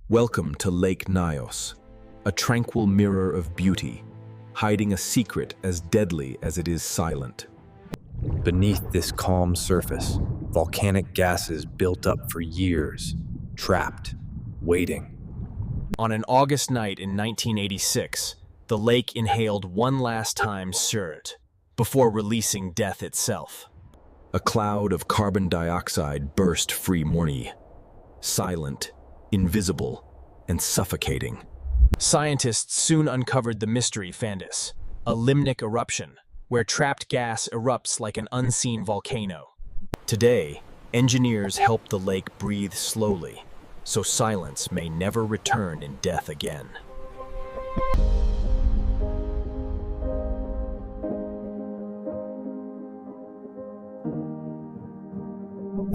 Welcome to Lake Nyos, a tranquil mirror of beauty, hiding a secret as deadly as it is silent. Beneath this calm surface, volcanic gases built up for years, trapped, waiting. On an August night in 1986, the lake inhaled one last time Surit before releasing death itself. A cloud of carbon dioxide burst free morning, silent, invisible, and suffocating. Scientists soon uncovered the mystery Fandis, a limnic eruption, where trapped gas erupts like an unseen volcano. Today, engineers help the lake breathe slowly, so silence may never return in death again.